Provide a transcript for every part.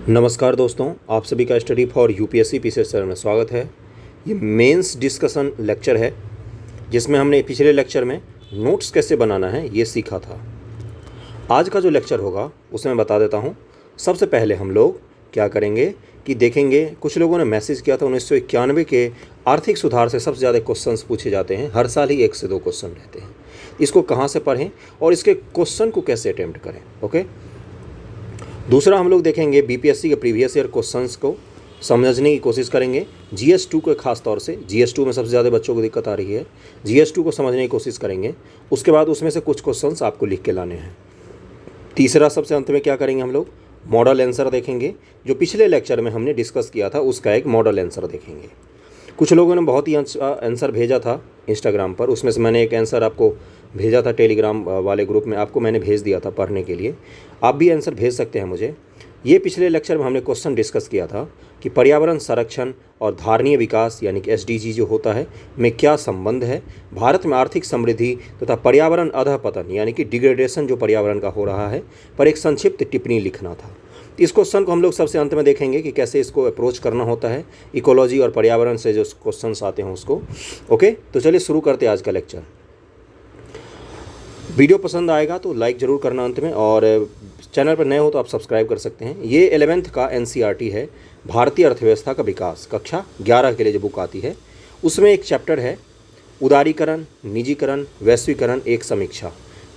नमस्कार दोस्तों, आप सभी का study for UPSC PCS channel में स्वागत है। ये मेंस डिस्कशन लेक्चर है जिसमें हमने पिछले लेक्चर में नोट्स कैसे बनाना है ये सीखा था। आज का जो लेक्चर होगा उसमें मैं बता देता हूँ। सबसे पहले हम लोग क्या करेंगे कि देखेंगे, कुछ लोगों ने मैसेज किया था 1991 के आर्थिक सुधार से सबसे ज़्यादा क्वेश्चंस पूछे जाते हैं। हर साल ही 1 से 2 क्वेश्चन रहते हैं। इसको कहाँ से पढ़ें और इसके क्वेश्चन को कैसे अटेम्प्ट करें। ओके, दूसरा हम लोग देखेंगे बीपीएससी के प्रीवियस ईयर क्वेश्चंस को समझने की कोशिश करेंगे। जीएस2 को खास तौर से, जीएस2 में सबसे ज़्यादा बच्चों को दिक्कत आ रही है। जीएस2 को समझने की कोशिश करेंगे। उसके बाद उसमें से कुछ क्वेश्चंस आपको लिख के लाने हैं। तीसरा सबसे अंत में क्या करेंगे, हम लोग मॉडल आंसर देखेंगे। जो पिछले लेक्चर में हमने डिस्कस किया था उसका एक मॉडल आंसर देखेंगे। कुछ लोगों ने बहुत ही आंसर भेजा था इंस्टाग्राम पर, उसमें से मैंने एक आंसर आपको भेजा था टेलीग्राम वाले ग्रुप में, आपको मैंने भेज दिया था पढ़ने के लिए। आप भी आंसर भेज सकते हैं मुझे। ये पिछले लेक्चर में हमने क्वेश्चन डिस्कस किया था कि पर्यावरण संरक्षण और धारणीय विकास यानी कि एसडीजी जो होता है में क्या संबंध है, भारत में आर्थिक समृद्धि तथा पर्यावरण अधःपतन यानी कि डिग्रेडेशन जो पर्यावरण का हो रहा है पर एक संक्षिप्त टिप्पणी लिखना था। इस क्वेश्चन को हम लोग सबसे अंत में देखेंगे कि कैसे इसको अप्रोच करना होता है, इकोलॉजी और पर्यावरण से जो क्वेश्चंस आते हैं उसको। ओके, तो चलिए शुरू करते हैं आज का लेक्चर। वीडियो पसंद आएगा तो लाइक ज़रूर करना अंत में, और चैनल पर नए हो तो आप सब्सक्राइब कर सकते हैं। ये 11th का एनसीईआरटी है, भारतीय अर्थव्यवस्था का विकास, कक्षा 11 के लिए जो बुक आती है उसमें एक चैप्टर है उदारीकरण, निजीकरण, वैश्वीकरण, एक समीक्षा।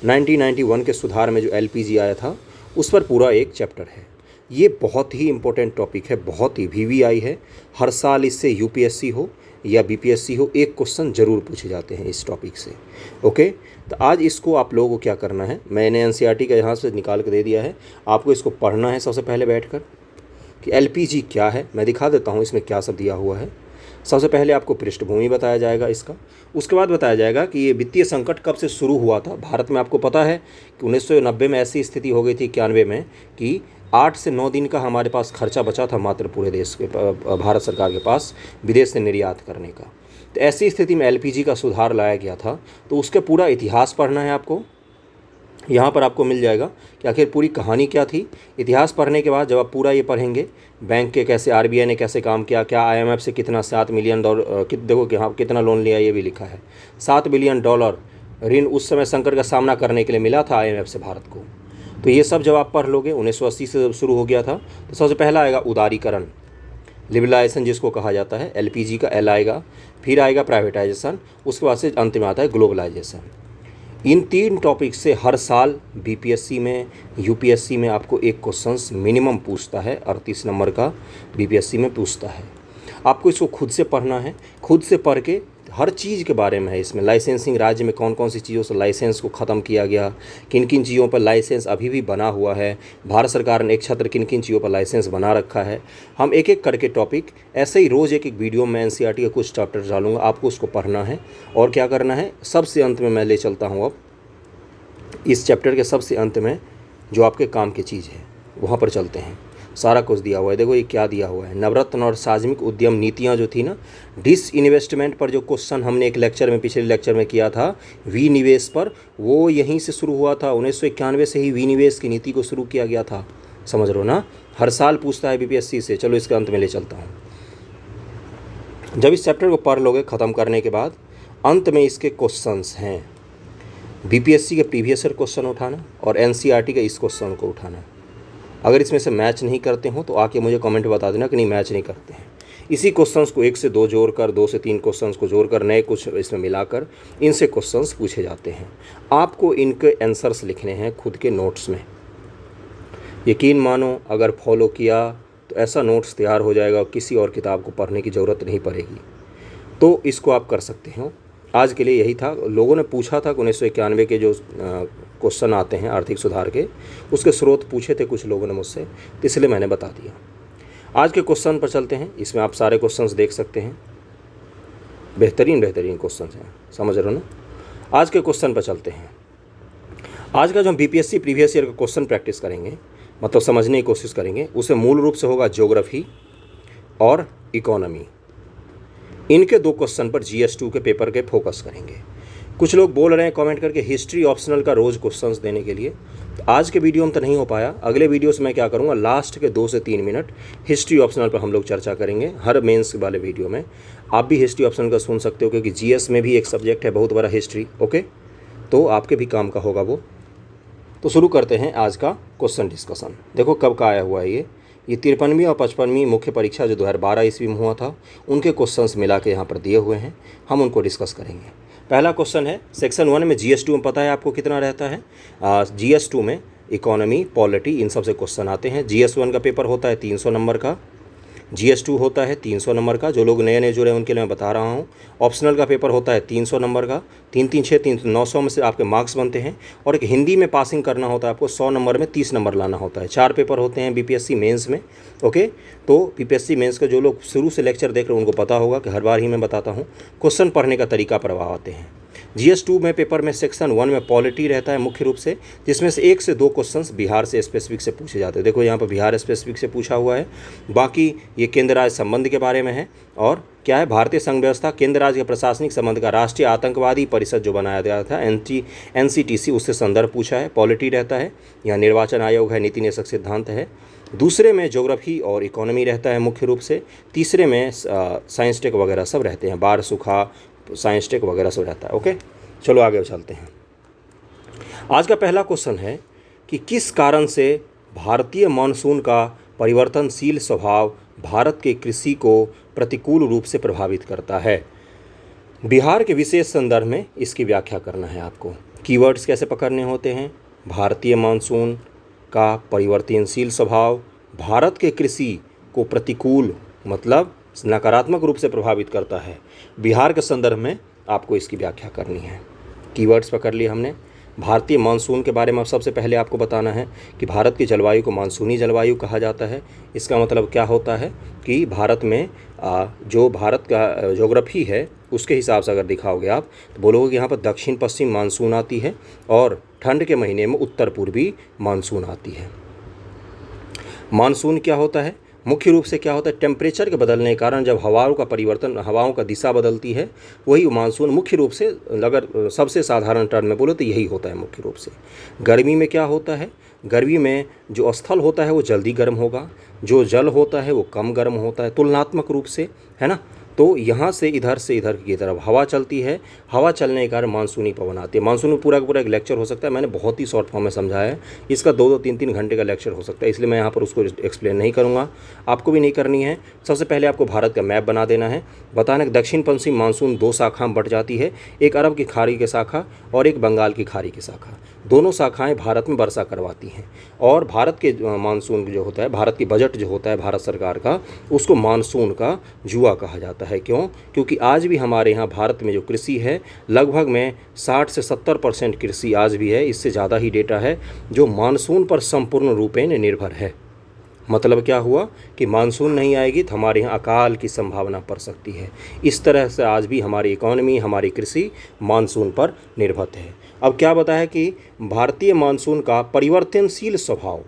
1991 के सुधार में जो एलपीजी आया था उस पर पूरा एक चैप्टर है। ये बहुत ही इंपॉर्टेंट टॉपिक है, बहुत ही वीवीआई है। हर साल इससे यूपीएससी हो या बीपीएससी हो एक क्वेश्चन ज़रूर पूछे जाते हैं इस टॉपिक से। ओके, तो आज इसको आप लोगों को क्या करना है, मैंने एनसीईआरटी का यहाँ से निकाल के दे दिया है। आपको इसको पढ़ना है सबसे पहले बैठकर कि एलपीजी क्या है। मैं दिखा देता हूँ इसमें क्या सब दिया हुआ है। सबसे पहले आपको पृष्ठभूमि बताया जाएगा इसका, उसके बाद बताया जाएगा कि ये वित्तीय संकट कब से शुरू हुआ था भारत में। आपको पता है कि 1990 में ऐसी स्थिति हो गई थी, 91 में, कि 8 से 9 दिन का हमारे पास खर्चा बचा था मात्र पूरे देश के भारत सरकार के पास विदेश से निर्यात करने का। तो ऐसी स्थिति में एलपीजी का सुधार लाया गया था। तो उसका पूरा इतिहास पढ़ना है आपको। यहाँ पर आपको मिल जाएगा कि आखिर पूरी कहानी क्या थी। इतिहास पढ़ने के बाद जब आप पूरा ये पढ़ेंगे, बैंक के कैसे, आरबीआई ने कैसे काम किया, क्या आईएमएफ से कितना 7 मिलियन डॉलर, देखो कि हाँ कितना लोन लिया ये भी लिखा है। 7 बिलियन डॉलर ऋण उस समय संकट का सामना करने के लिए मिला था आईएमएफ से भारत को। तो ये सब जब आप पढ़ लोगे, 1980 से शुरू हो गया था। तो सबसे पहला आएगा उदारीकरण, लिबरलाइजेशन जिसको कहा जाता है, एलपीजी का एल आएगा। फिर आएगा प्राइवेटाइजेशन, उसके बाद से अंत में आता है ग्लोबलाइजेशन। इन 3 टॉपिक से हर साल बीपीएससी में, यूपीएससी में आपको एक क्वेश्चंस मिनिमम पूछता है। 38 नंबर का बीपीएससी में पूछता है। आपको इसको खुद से पढ़ना है, खुद से पढ़ के हर चीज़ के बारे में है इसमें। लाइसेंसिंग, राज्य में कौन कौन सी चीज़ों से लाइसेंस को ख़त्म किया गया, किन किन चीज़ों पर लाइसेंस अभी भी बना हुआ है, भारत सरकार ने एक छत्र किन किन चीज़ों पर लाइसेंस बना रखा है। हम एक एक करके टॉपिक ऐसे ही रोज़ एक एक वीडियो में एनसीईआरटी के कुछ चैप्टर डालूंगा, आपको उसको पढ़ना है। और क्या करना है, सबसे अंत में मैं ले चलता हूँ अब इस चैप्टर के सबसे अंत में जो आपके काम की चीज़ है वहाँ पर चलते हैं। सारा कुछ दिया हुआ है, देखो ये क्या दिया हुआ है। नवरत्न और सार्वजनिक उद्यम नीतियाँ जो थी ना, डिस इन्वेस्टमेंट पर जो क्वेश्चन हमने एक लेक्चर में, पिछले लेक्चर में किया था विनिवेश पर, वो यहीं से शुरू हुआ था। 1991 से ही विनिवेश की नीति को शुरू किया गया था। समझ लो ना, हर साल पूछता है बीपीएससी से। चलो इसके अंत में ले चलता हूँ। जब इस चैप्टर को पढ़ लोगे ख़त्म करने के बाद, अंत में इसके क्वेश्चंस हैं। बीपीएससी के प्रीवियस ईयर क्वेश्चन उठाना और एनसीईआरटी के इस क्वेश्चन को उठाना। अगर इसमें से मैच नहीं करते हो तो आके मुझे कमेंट बता देना कि नहीं मैच नहीं करते हैं। इसी क्वेश्चंस को 1 से 2 जोड़कर, 2 से 3 क्वेश्चंस को जोड़कर, नए कुछ इसमें मिलाकर इनसे क्वेश्चंस पूछे जाते हैं। आपको इनके आंसर्स लिखने हैं खुद के नोट्स में। यकीन मानो अगर फॉलो किया तो ऐसा नोट्स तैयार हो जाएगा, किसी और किताब को पढ़ने की ज़रूरत नहीं पड़ेगी। तो इसको आप कर सकते हो। आज के लिए यही था। लोगों ने पूछा था कि 1991 के जो क्वेश्चन आते हैं आर्थिक सुधार के, उसके स्रोत पूछे थे कुछ लोगों ने मुझसे, तो इसलिए मैंने बता दिया। आज के क्वेश्चन पर चलते हैं। इसमें आप सारे क्वेश्चंस देख सकते हैं, बेहतरीन क्वेश्चंस हैं, समझ रहे हो ना। आज के क्वेश्चन पर चलते हैं। आज का जो हम बीपीएससी प्रीवियस ईयर का क्वेश्चन प्रैक्टिस करेंगे, मतलब समझने की कोशिश करेंगे, उसे मूल रूप से होगा ज्योग्राफी और इकोनॉमी। इनके 2 क्वेश्चन पर जीएस2 के पेपर के फोकस करेंगे। कुछ लोग बोल रहे हैं कमेंट करके हिस्ट्री ऑप्शनल का रोज़ क्वेश्चंस देने के लिए, आज के वीडियो में तो नहीं हो पाया, अगले वीडियो से मैं क्या करूँगा, लास्ट के 2 से 3 मिनट हिस्ट्री ऑप्शनल पर हम लोग चर्चा करेंगे हर मेंस वाले वीडियो में। आप भी हिस्ट्री ऑप्शनल का सुन सकते हो, क्योंकि जीएस में भी एक सब्जेक्ट है बहुत बड़ा हिस्ट्री। ओके, तो आपके भी काम का होगा वो। तो शुरू करते हैं आज का क्वेश्चन डिस्कशन। देखो कब का आया हुआ है ये 53वीं और 55वीं मुख्य परीक्षा जो 2012 ईस्वी में हुआ था, उनके क्वेश्चंस मिला के यहाँ पर दिए हुए हैं, हम उनको डिस्कस करेंगे। पहला क्वेश्चन है सेक्शन 1 में GS2 में पता है आपको कितना रहता है। GS2 में इकोनॉमी, पॉलिटी, इन सब से क्वेश्चन आते हैं। GS1 का पेपर होता है 300 नंबर का, GS2 होता है 300 नंबर का। जो लोग नए नए जुड़े हैं उनके लिए मैं बता रहा हूँ। ऑप्शनल का पेपर होता है 300 नंबर का, 3 3 6 3 900 में से आपके मार्क्स बनते हैं। और एक हिंदी में पासिंग करना होता है आपको, 100 नंबर में 30 नंबर लाना होता है। 4 पेपर होते हैं BPSC मेंस में। ओके, तो BPSC मेंस के जो लोग शुरू से लेक्चर देख रहे हैं उनको पता होगा कि हर बार ही मैं बताता हूँ, क्वेश्चन पढ़ने का तरीका प्रभाव आते हैं। GS2 में पेपर में सेक्शन 1 में पॉलिटी रहता है मुख्य रूप से, जिसमें से 1 से 2 क्वेश्चंस बिहार से स्पेसिफिक से पूछे जाते हैं। देखो यहाँ पर बिहार स्पेसिफिक से पूछा हुआ है, बाकी ये केंद्र राज्य संबंध के बारे में है। और क्या है, भारतीय संघ व्यवस्था केंद्र राज्य के प्रशासनिक संबंध का राष्ट्रीय आतंकवादी परिषद जो बनाया गया था NCTC, उससे संदर्भ पूछा है। पॉलिटी रहता है, यहाँ निर्वाचन आयोग है, नीति निषेध सिद्धांत है। दूसरे में ज्योग्राफी और इकोनॉमी रहता है मुख्य रूप से। तीसरे में साइंस टेक वगैरह सब रहते हैं, बाढ़, सूखा, साइंस टेक वगैरह सब रहता है। ओके, चलो आगे चलते हैं। आज का पहला क्वेश्चन है कि किस कारण से भारतीय मानसून का परिवर्तनशील स्वभाव भारत के कृषि को प्रतिकूल रूप से प्रभावित करता है। बिहार के विशेष संदर्भ में इसकी व्याख्या करना है आपको। कीवर्ड्स कैसे पकड़ने होते हैं, भारतीय मानसून का परिवर्तनशील स्वभाव भारत के कृषि को प्रतिकूल मतलब नकारात्मक रूप से प्रभावित करता है। बिहार के संदर्भ में आपको इसकी व्याख्या करनी है। कीवर्ड्स पकड़ लिए हमने। भारतीय मानसून के बारे में सबसे पहले आपको बताना है कि भारत की जलवायु को मानसूनी जलवायु कहा जाता है। इसका मतलब क्या होता है कि भारत में जो भारत का ज्योग्राफी है उसके हिसाब से अगर दिखाओगे आप तो बोलोगे कि यहाँ पर दक्षिण पश्चिम मानसून आती है और ठंड के महीने में उत्तर पूर्वी मानसून आती है। मानसून क्या होता है, मुख्य रूप से क्या होता है, टेम्परेचर के बदलने के कारण जब हवाओं का परिवर्तन, हवाओं का दिशा बदलती है, वही मानसून मुख्य रूप से, अगर सबसे साधारण टर्म में बोलो तो यही होता है मुख्य रूप से। गर्मी में क्या होता है, गर्मी में जो स्थल होता है वो जल्दी गर्म होगा, जो जल होता है वो कम गर्म होता है तुलनात्मक रूप से, है ना। तो यहाँ से इधर की तरफ हवा चलती है, हवा चलने के कारण मानसूनी पवन आती है। मानसून में पूरा का पूरा एक लेक्चर हो सकता है, मैंने बहुत ही शॉर्ट फॉर्म में समझाया है, इसका 2-2 3-3 घंटे का लेक्चर हो सकता है, इसलिए मैं यहाँ पर उसको एक्सप्लेन नहीं करूँगा, आपको भी नहीं करनी है। सबसे पहले आपको भारत का मैप बना देना है, बताना कि दक्षिण पश्चिम मानसून 2 शाखाओं में बट जाती है, एक अरब की खाड़ी की शाखा और एक बंगाल की खाड़ी की शाखा। दोनों शाखाएं भारत में वर्षा करवाती हैं। और भारत के मानसून जो होता है, भारत की बजट जो होता है भारत सरकार का, उसको मानसून का जुआ कहा जाता है। क्यों? क्योंकि आज भी हमारे यहाँ भारत में जो कृषि है लगभग में 60 से 70% कृषि आज भी है, इससे ज़्यादा ही डेटा है, जो मानसून पर संपूर्ण रूपेण निर्भर है। मतलब क्या हुआ कि मानसून नहीं आएगी तो हमारे यहाँ अकाल की संभावना पड़ सकती है। इस तरह से आज भी हमारी इकोनॉमी, हमारी कृषि मानसून पर निर्भर है। अब क्या बताया कि भारतीय मानसून का परिवर्तनशील स्वभाव,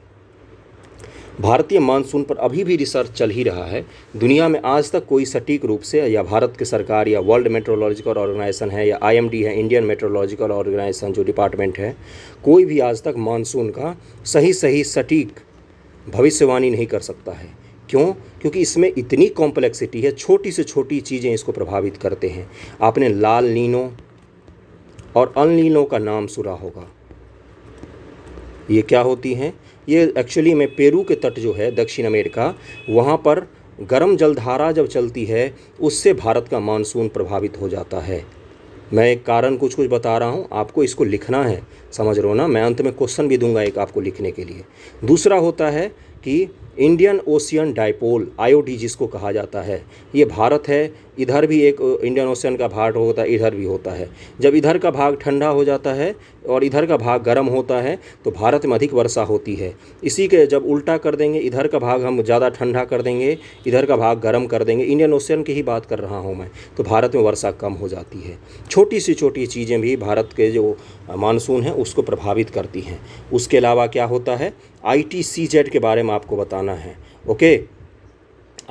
भारतीय मानसून पर अभी भी रिसर्च चल ही रहा है। दुनिया में आज तक कोई सटीक रूप से, या भारत की सरकार या वर्ल्ड मेट्रोलॉजिकल ऑर्गेनाइजेशन है या IMD है, इंडियन मेट्रोलॉजिकल ऑर्गेनाइजेशन जो डिपार्टमेंट है, कोई भी आज तक मानसून का सही सटीक भविष्यवाणी नहीं कर सकता है। क्यों? क्योंकि इसमें इतनी कॉम्प्लेक्सिटी है, छोटी से छोटी चीज़ें इसको प्रभावित करते हैं। आपने लाल नीनो और अल नीनो का नाम सुना होगा। ये क्या होती हैं? ये एक्चुअली में पेरू के तट जो है दक्षिण अमेरिका, वहाँ पर गर्म जलधारा जब चलती है उससे भारत का मानसून प्रभावित हो जाता है। मैं एक कारण कुछ बता रहा हूँ, आपको इसको लिखना है, समझ रहे हो ना। मैं अंत में क्वेश्चन भी दूंगा एक आपको लिखने के लिए। दूसरा होता है कि इंडियन ओशियन डाइपोल, IOD जिसको कहा जाता है, ये भारत है, इधर भी एक इंडियन ओशियन का भाग होता है, इधर भी होता है। जब इधर का भाग ठंडा हो जाता है और इधर का भाग गर्म होता है तो भारत में अधिक वर्षा होती है। इसी के जब उल्टा कर देंगे, इधर का भाग हम ज़्यादा ठंडा कर देंगे, इधर का भाग गर्म कर देंगे, इंडियन ओशियन की ही बात कर रहा हूँ मैं, तो भारत में वर्षा कम हो जाती है। छोटी सी छोटी चीज़ें भी भारत के जो मानसून है उसको प्रभावित करती हैं। उसके अलावा क्या होता है, ITCZ के बारे में आपको बताना है। ओके,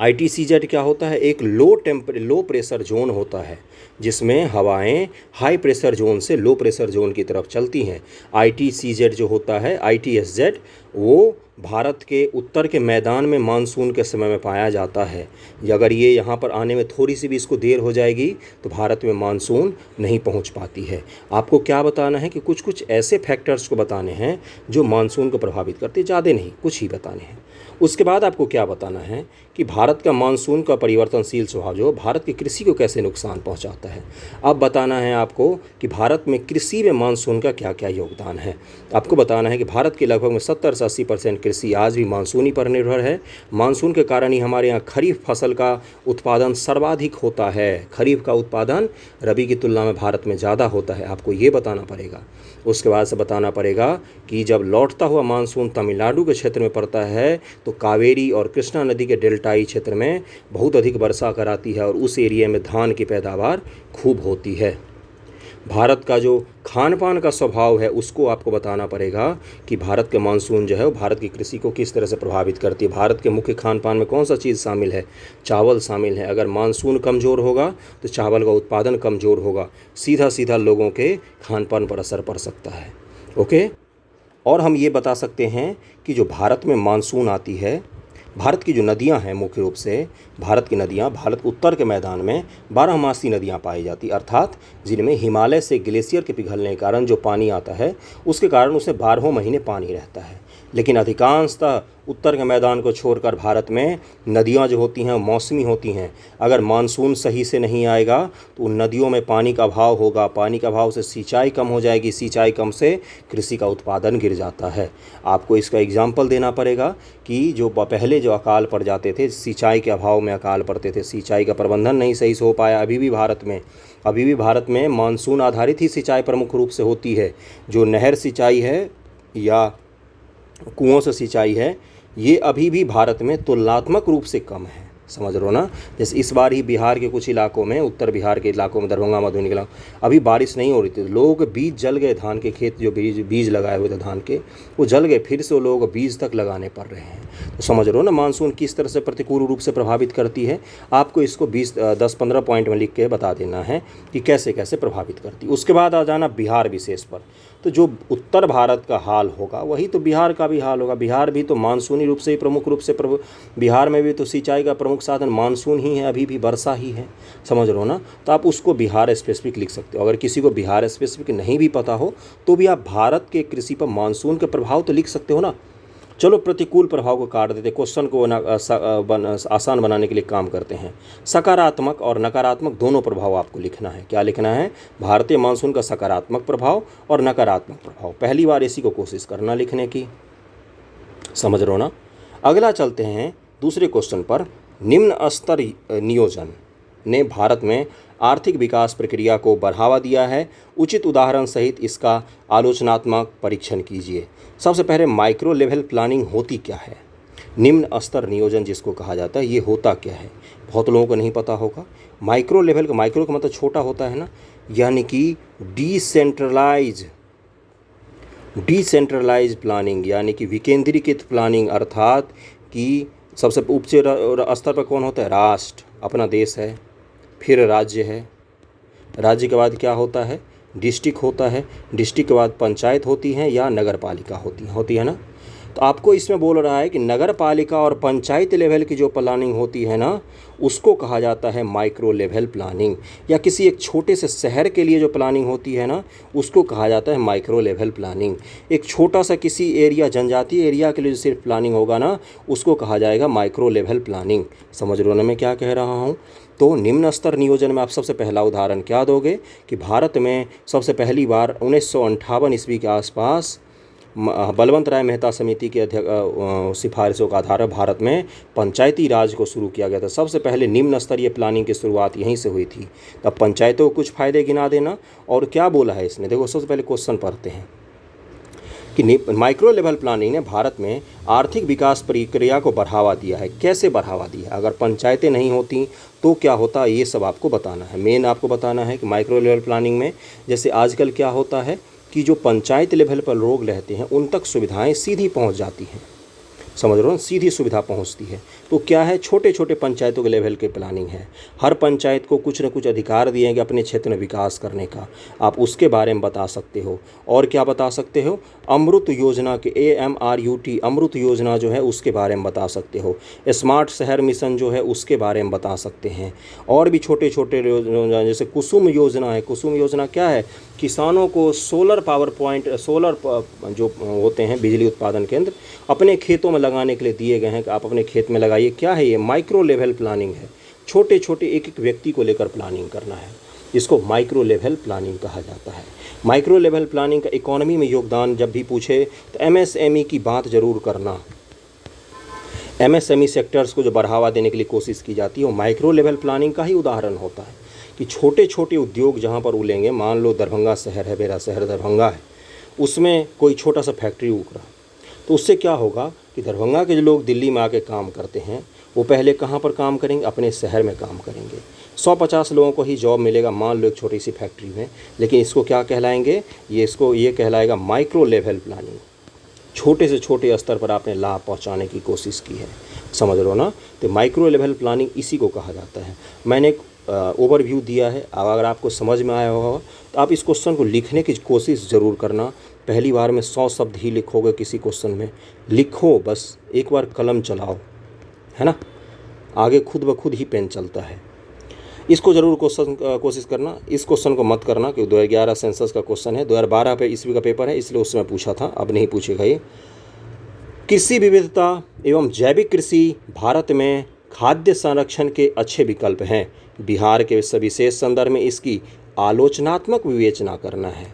ITCZ क्या होता है? एक लो प्रेशर जोन होता है जिसमें हवाएं हाई प्रेशर जोन से लो प्रेशर जोन की तरफ चलती हैं। ITCZ जो होता है, ITSZ, वो भारत के उत्तर के मैदान में मानसून के समय में पाया जाता है। अगर ये यहाँ पर आने में थोड़ी सी भी इसको देर हो जाएगी तो भारत में मानसून नहीं पहुँच पाती है। आपको क्या बताना है कि कुछ कुछ ऐसे फैक्टर्स को बताने हैं जो मानसून को प्रभावित करते, ज़्यादा नहीं, कुछ ही बताने हैं। उसके बाद आपको क्या बताना है कि भारत का मानसून का परिवर्तनशील स्वभाव जो भारत की कृषि को कैसे नुकसान पहुंचाता है। अब बताना है आपको कि भारत में कृषि में मानसून का क्या क्या योगदान है। आपको बताना है कि भारत के लगभग में 70 से 80% कृषि आज भी मानसूनी पर निर्भर है। मानसून के कारण ही हमारे यहाँ खरीफ फसल का उत्पादन सर्वाधिक होता है। खरीफ का उत्पादन रबी की तुलना में भारत में ज़्यादा होता है, आपको ये बताना पड़ेगा। उसके बाद से बताना पड़ेगा कि जब लौटता हुआ मानसून तमिलनाडु के क्षेत्र में पड़ता है तो कावेरी और कृष्णा नदी के डेल्टाई क्षेत्र में बहुत अधिक वर्षा कराती है और उस एरिया में धान की पैदावार खूब होती है। भारत का जो खान पान का स्वभाव है उसको आपको बताना पड़ेगा कि भारत के मानसून जो है वो भारत की कृषि को किस तरह से प्रभावित करती है। भारत के मुख्य खान पान में कौन सा चीज़ शामिल है? चावल शामिल है। अगर मानसून कमज़ोर होगा तो चावल का उत्पादन कमज़ोर होगा, सीधा सीधा लोगों के खान पान पर असर पड़ सकता है। ओके, और हम ये बता सकते हैं कि जो भारत में मानसून आती है, भारत की जो नदियां हैं, मुख्य रूप से भारत की नदियां, भारत उत्तर के मैदान में 12मासी नदियां पाई जाती, अर्थात जिनमें हिमालय से ग्लेशियर के पिघलने के कारण जो पानी आता है उसके कारण उसे 12 महीने पानी रहता है। लेकिन अधिकांशतः उत्तर के मैदान को छोड़कर भारत में नदियां जो होती हैं मौसमी होती हैं। अगर मानसून सही से नहीं आएगा तो उन नदियों में पानी का अभाव होगा, पानी का अभाव से सिंचाई कम हो जाएगी, सिंचाई कम से कृषि का उत्पादन गिर जाता है। आपको इसका एग्जाम्पल देना पड़ेगा कि जो पहले जो अकाल पड़ जाते थे, सिंचाई के अभाव में अकाल पड़ते थे, सिंचाई का प्रबंधन नहीं सही से हो पाया। अभी भी भारत में मानसून आधारित ही सिंचाई प्रमुख रूप से होती है। जो नहर सिंचाई है या कुओं से सिंचाई है, ये अभी भी भारत में तुलनात्मक रूप से कम है, समझ रहे हो ना। जैसे इस बार ही बिहार के कुछ इलाकों में, उत्तर बिहार के इलाकों में, दरभंगा मधुबनी के इलाकों, अभी बारिश नहीं हो रही थी, लोगों के बीज जल गए, धान के खेत जो बीज लगाए हुए थे धान के, वो जल गए, फिर से वो लोगों को बीज तक लगाने पड़ रहे हैं। तो समझ रहे हो ना मानसून किस तरह से प्रतिकूल रूप से प्रभावित करती है। आपको इसको 10-15 पॉइंट में लिख के बता देना है कि कैसे कैसे प्रभावित करती है। उसके बाद आ जाना बिहार विशेष पर। तो जो उत्तर भारत का हाल होगा वही तो बिहार का भी हाल होगा। बिहार भी तो मानसूनी रूप से ही प्रमुख रूप से बिहार में भी तो सिंचाई का प्रमुख साधन मानसून ही है, अभी भी वर्षा ही है, समझ रहे हो ना। तो आप उसको बिहार स्पेसिफिक लिख सकते हो। अगर किसी को बिहार स्पेसिफिक नहीं भी पता हो तो भी आप भारत के कृषि पर मानसून के प्रभाव तो लिख सकते हो ना। चलो प्रतिकूल प्रभाव को काट देते, क्वेश्चन को आसान बनाने के लिए काम करते हैं। सकारात्मक और नकारात्मक दोनों प्रभाव आपको लिखना है। क्या लिखना है? भारतीय मानसून का सकारात्मक प्रभाव और नकारात्मक प्रभाव। पहली बार इसी को कोशिश करना लिखने की, समझ रहे हो ना। अगला चलते हैं दूसरे क्वेश्चन पर। निम्न स्तर नियोजन ने भारत में आर्थिक विकास प्रक्रिया को बढ़ावा दिया है, उचित उदाहरण सहित इसका आलोचनात्मक परीक्षण कीजिए। सबसे पहले माइक्रो लेवल प्लानिंग होती क्या है? निम्न स्तर नियोजन जिसको कहा जाता है, ये होता क्या है? बहुत लोगों को नहीं पता होगा। माइक्रो लेवल का, माइक्रो का मतलब छोटा होता है ना, यानी कि डिसेंट्रलाइज प्लानिंग, यानी कि विकेंद्रीकृत प्लानिंग, अर्थात कि सबसे उच्च स्तर पर कौन होता है? राष्ट्र, अपना देश है, फिर राज्य है, राज्य के बाद क्या होता है? डिस्ट्रिक्ट होता है, डिस्ट्रिक्ट के बाद पंचायत होती है या नगर पालिका होती है ना। तो आपको इसमें बोल रहा है कि नगर पालिका और पंचायत लेवल की जो प्लानिंग होती है ना, उसको कहा जाता है माइक्रो लेवल प्लानिंग। या किसी एक छोटे से शहर के लिए जो प्लानिंग होती है ना, उसको कहा जाता है माइक्रो लेवल प्लानिंग। एक छोटा सा किसी एरिया, जनजातीय एरिया के लिए जो सिर्फ प्लानिंग होगा ना, उसको कहा जाएगा माइक्रो लेवल प्लानिंग। समझ रहे हो ना मैं क्या कह रहा हूँ। तो निम्न स्तर नियोजन में आप सबसे पहला उदाहरण क्या दोगे कि भारत में सबसे पहली बार 1958 ईस्वी के आसपास बलवंत राय मेहता समिति के सिफारिशों का आधार भारत में पंचायती राज को शुरू किया गया था। सबसे पहले निम्न स्तरीय प्लानिंग की शुरुआत यहीं से हुई थी। तब पंचायतों को कुछ फ़ायदे गिना देना। और क्या बोला है इसने, देखो सबसे पहले क्वेश्चन पढ़ते हैं कि माइक्रो लेवल प्लानिंग ने भारत में आर्थिक विकास प्रक्रिया को बढ़ावा दिया है। कैसे बढ़ावा दिया? अगर पंचायतें नहीं होती तो क्या होता, ये सब आपको बताना है। मेन आपको बताना है कि माइक्रो लेवल प्लानिंग में जैसे आजकल क्या होता है कि जो पंचायत लेवल पर लोग रहते हैं उन तक सुविधाएं सीधी पहुंच जाती हैं। समझ रहे हो, सीधी सुविधा पहुंचती है। तो क्या है, छोटे छोटे पंचायतों के लेवल के प्लानिंग है। हर पंचायत को कुछ न कुछ अधिकार दिए हैं कि अपने क्षेत्र में विकास करने का, आप उसके बारे में बता सकते हो। और क्या बता सकते हो, अमृत योजना के AMRUT अमृत योजना जो है उसके बारे में बता सकते हो। स्मार्ट शहर मिशन जो है उसके बारे में बता सकते हैं। और भी छोटे छोटे योजना, जैसे कुसुम योजना है। कुसुम योजना क्या है, किसानों को सोलर पावर पॉइंट, जो होते हैं बिजली उत्पादन केंद्र अपने खेतों में लगाने के लिए दिए गए हैं कि आप अपने खेत में लगाइए। क्या है ये, माइक्रो लेवल प्लानिंग है। छोटे छोटे एक एक व्यक्ति को लेकर प्लानिंग करना है, इसको माइक्रो लेवल प्लानिंग कहा जाता है। माइक्रो लेवल प्लानिंग का इकोनॉमी में योगदान जब भी पूछे तो MSME की बात ज़रूर करना। MSME सेक्टर्स को जो बढ़ावा देने के लिए कोशिश की जाती है वो माइक्रो लेवल प्लानिंग का ही उदाहरण होता है कि छोटे छोटे उद्योग जहाँ पर उलेंगे, मान लो दरभंगा शहर है, मेरा शहर दरभंगा है, उसमें कोई छोटा सा फैक्ट्री उग रहा, तो उससे क्या होगा कि दरभंगा के जो लोग दिल्ली में आके काम करते हैं वो पहले कहाँ पर काम करेंगे, अपने शहर में काम करेंगे। 150 लोगों को ही जॉब मिलेगा, मान लो एक छोटी सी फैक्ट्री में, लेकिन इसको क्या कहलाएंगे, ये कहलाएगा माइक्रो लेवल प्लानिंग। छोटे से छोटे स्तर पर आपने लाभ पहुंचाने की कोशिश की है, समझ लो ना। तो माइक्रो लेवल प्लानिंग इसी को कहा जाता है। मैंने एक ओवरव्यू दिया है, अगर आपको समझ में आया होगा तो आप इस क्वेश्चन को लिखने की कोशिश ज़रूर करना। पहली बार में 100 शब्द ही लिखोगे किसी क्वेश्चन में, लिखो, बस एक बार कलम चलाओ, है ना, आगे खुद ब खुद ही पेन चलता है। इसको ज़रूर कोशिश करना। इस क्वेश्चन को मत करना कि 2011 सेंसस का क्वेश्चन है, 2012 पे ईस्वी का पेपर है, इसलिए उसमें पूछा था, अब नहीं पूछेगा ये। कृषि विविधता एवं जैविक कृषि भारत में खाद्य संरक्षण के अच्छे विकल्प हैं। बिहार के विशेष संदर्भ में इसकी आलोचनात्मक विवेचना करना है।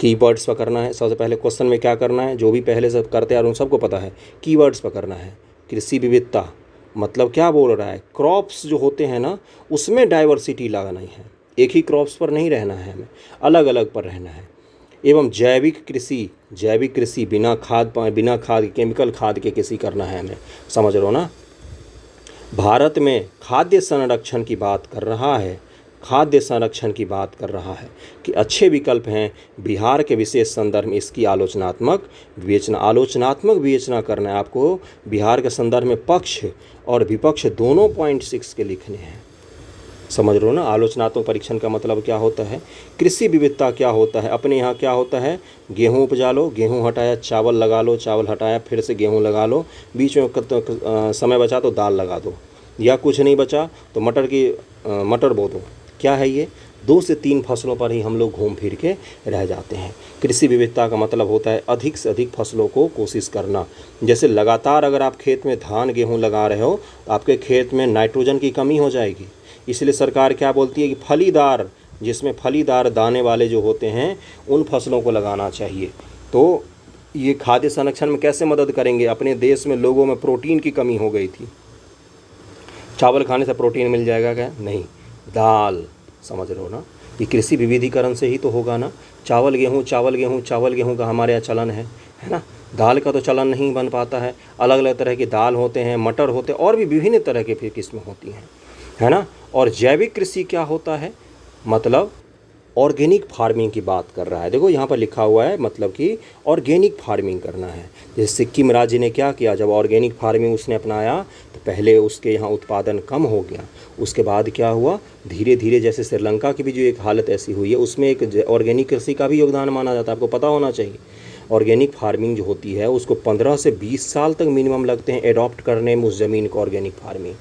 कीवर्ड्स पकड़ना है। सबसे पहले क्वेश्चन में क्या करना है, जो भी पहले से करते हैं उन सबको पता है, कीवर्ड्स पकड़ना है। कृषि विविधता मतलब क्या बोल रहा है, क्रॉप्स जो होते हैं ना उसमें डाइवर्सिटी लाना है, एक ही क्रॉप्स पर नहीं रहना है, हमें अलग अलग पर रहना है। एवं जैविक कृषि बिना खाद केमिकल खाद के कृषि करना है हमें, समझ लो ना। भारत में खाद्य संरक्षण की बात कर रहा है, खाद्य संरक्षण की बात कर रहा है कि अच्छे विकल्प हैं। बिहार के विशेष संदर्भ में इसकी आलोचनात्मक विवेचना करना है आपको। बिहार के संदर्भ में पक्ष और विपक्ष दोनों पॉइंट 6 के लिखने हैं, समझ लो ना। आलोचनात्मक परीक्षण का मतलब क्या होता है, कृषि विविधता क्या होता है, अपने यहाँ क्या होता है, गेहूँ उपजा लो, गेहूँ हटाया चावल लगा लो, चावल हटाया फिर से गेहूँ लगा लो, बीच में समय बचा तो दाल लगा दो, या कुछ नहीं बचा तो मटर बो दो। क्या है ये, 2 से 3 फसलों पर ही हम लोग घूम फिर के रह जाते हैं। कृषि विविधता का मतलब होता है अधिक से अधिक फसलों को कोशिश करना। जैसे लगातार अगर आप खेत में धान गेहूँ लगा रहे हो तो आपके खेत में नाइट्रोजन की कमी हो जाएगी। इसलिए सरकार क्या बोलती है कि जिसमें फलीदार दाने वाले जो होते हैं उन फसलों को लगाना चाहिए। तो ये खाद्य संरक्षण में कैसे मदद करेंगे, अपने देश में लोगों में प्रोटीन की कमी हो गई थी, चावल खाने से प्रोटीन मिल जाएगा क्या, नहीं, दाल, समझ रहे हो ना। ये कृषि विविधीकरण से ही तो होगा ना। चावल गेहूँ का हमारे यहाँ चलन है ना। दाल का तो चलन नहीं बन पाता है। अलग अलग तरह के दाल होते हैं, मटर होते हैं, और भी विभिन्न तरह के फिर किस्में होती हैं, है ना। और जैविक कृषि क्या होता है, मतलब ऑर्गेनिक फार्मिंग की बात कर रहा है। देखो यहाँ पर लिखा हुआ है, मतलब कि ऑर्गेनिक फार्मिंग करना है। जैसे सिक्किम राज्य ने क्या किया, जब ऑर्गेनिक फार्मिंग उसने अपनाया तो पहले उसके यहाँ उत्पादन कम हो गया, उसके बाद क्या हुआ, धीरे धीरे, जैसे श्रीलंका की भी जो एक हालत ऐसी हुई है, उसमें एक ऑर्गेनिक कृषि का भी योगदान माना जाता है, आपको पता होना चाहिए। ऑर्गेनिक फार्मिंग जो होती है उसको 15 से 20 साल तक मिनिमम लगते हैं एडॉप्ट करने में उस ज़मीन को। ऑर्गेनिक फार्मिंग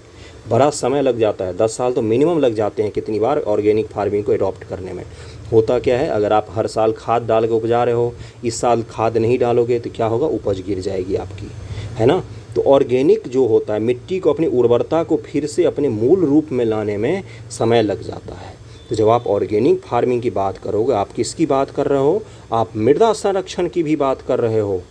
बड़ा समय लग जाता है, 10 साल तो मिनिमम लग जाते हैं कितनी बार ऑर्गेनिक फार्मिंग को एडॉप्ट करने में। होता क्या है, अगर आप हर साल खाद डाल के उपजा रहे हो, इस साल खाद नहीं डालोगे तो क्या होगा, उपज गिर जाएगी आपकी, है ना। तो ऑर्गेनिक जो होता है, मिट्टी को अपनी उर्वरता को फिर से अपने मूल रूप में लाने में समय लग जाता है। तो जब आप ऑर्गेनिक फार्मिंग की बात करोगे, आप किसकी बात कर रहे हो, आप मृदा संरक्षण की भी बात कर रहे हो।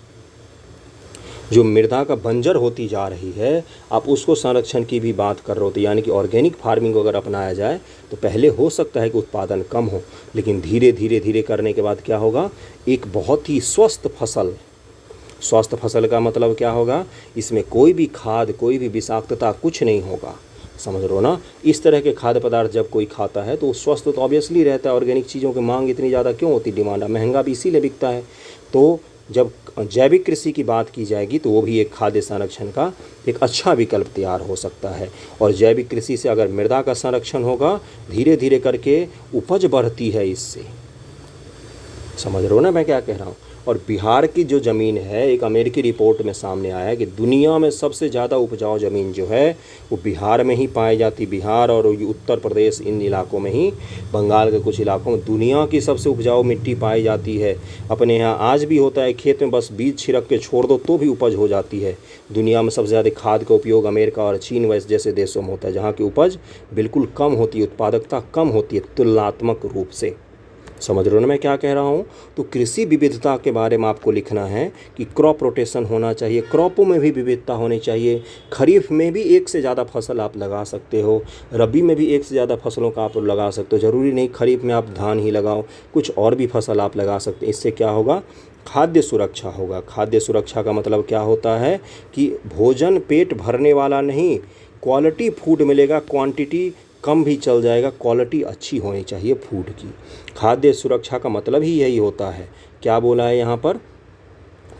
जो मृदा का बंजर होती जा रही है, आप उसको संरक्षण की भी बात कर रहे हो। तो यानी कि ऑर्गेनिक फार्मिंग को अगर अपनाया जाए तो पहले हो सकता है कि उत्पादन कम हो, लेकिन धीरे धीरे करने के बाद क्या होगा, एक बहुत ही स्वस्थ फसल का मतलब क्या होगा, इसमें कोई भी खाद, कोई भी विषाक्तता कुछ नहीं होगा, समझ रहे हो ना। इस तरह के खाद्य पदार्थ जब कोई खाता है तो स्वस्थ तो ऑब्वियसली रहता है। ऑर्गेनिक चीज़ों की मांग इतनी ज़्यादा क्यों होती, डिमांड महंगा भी इसीलिए बिकता है। तो जब जैविक कृषि की बात की जाएगी तो वो भी एक खाद्य संरक्षण का एक अच्छा विकल्प तैयार हो सकता है। और जैविक कृषि से अगर मृदा का संरक्षण होगा, धीरे धीरे करके उपज बढ़ती है इससे। समझ रहे हो ना मैं क्या कह रहा हूँ। और बिहार की जो ज़मीन है, एक अमेरिकी रिपोर्ट में सामने आया है कि दुनिया में सबसे ज़्यादा उपजाऊ ज़मीन जो है वो बिहार में ही पाई जाती। बिहार और उत्तर प्रदेश, इन इलाकों में ही, बंगाल के कुछ इलाकों में दुनिया की सबसे उपजाऊ मिट्टी पाई जाती है। अपने यहाँ आज भी होता है, खेत में बस बीज छिड़क के छोड़ दो तो भी उपज हो जाती है। दुनिया में सबसे ज़्यादा खाद का उपयोग अमेरिका और चीन जैसे देशों में होता है, जहाँ की उपज बिल्कुल कम होती है, उत्पादकता कम होती है तुलनात्मक रूप से। समझ रहे हो ना मैं क्या कह रहा हूँ। तो कृषि विविधता के बारे में आपको लिखना है कि क्रॉप रोटेशन होना चाहिए, क्रॉपों में भी विविधता होनी चाहिए। खरीफ में भी एक से ज़्यादा फसल आप लगा सकते हो, रबी में भी एक से ज़्यादा फसलों का आप लगा सकते हो। ज़रूरी नहीं खरीफ में आप धान ही लगाओ, कुछ और भी फसल आप लगा सकते हैं। इससे क्या होगा, खाद्य सुरक्षा होगा। खाद्य सुरक्षा का मतलब क्या होता है कि भोजन पेट भरने वाला नहीं, क्वालिटी फूड मिलेगा। क्वांटिटी कम भी चल जाएगा, क्वालिटी अच्छी होनी चाहिए फूड की। खाद्य सुरक्षा का मतलब ही यही होता है। क्या बोला है यहाँ पर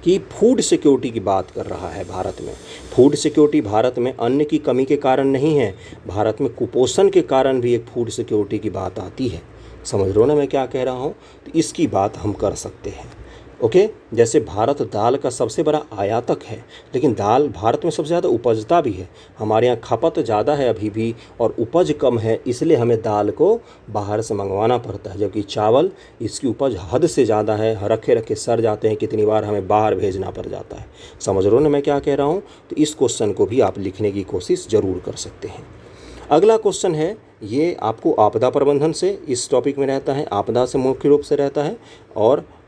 कि फूड सिक्योरिटी की बात कर रहा है भारत में। फूड सिक्योरिटी भारत में अन्न की कमी के कारण नहीं है, भारत में कुपोषण के कारण भी एक फूड सिक्योरिटी की बात आती है। समझ रहे हो ना मैं क्या कह रहा हूँ। तो इसकी बात हम कर सकते हैं। ओके, जैसे भारत दाल का सबसे बड़ा आयातक है, लेकिन दाल भारत में सबसे ज़्यादा उपजता भी है। हमारे यहाँ खपत ज़्यादा है अभी भी और उपज कम है, इसलिए हमें दाल को बाहर से मंगवाना पड़ता है। जबकि चावल, इसकी उपज हद से ज़्यादा है, रखे रखे सड़ जाते हैं, कितनी बार हमें बाहर भेजना पड़ जाता है। समझ रहे हो ना मैं क्या कह रहा हूँ। तो इस क्वेश्चन को भी आप लिखने की कोशिश ज़रूर कर सकते हैं। अगला क्वेश्चन है, ये आपको आपदा प्रबंधन से इस टॉपिक में रहता है, आपदा से मुख्य रूप से रहता है।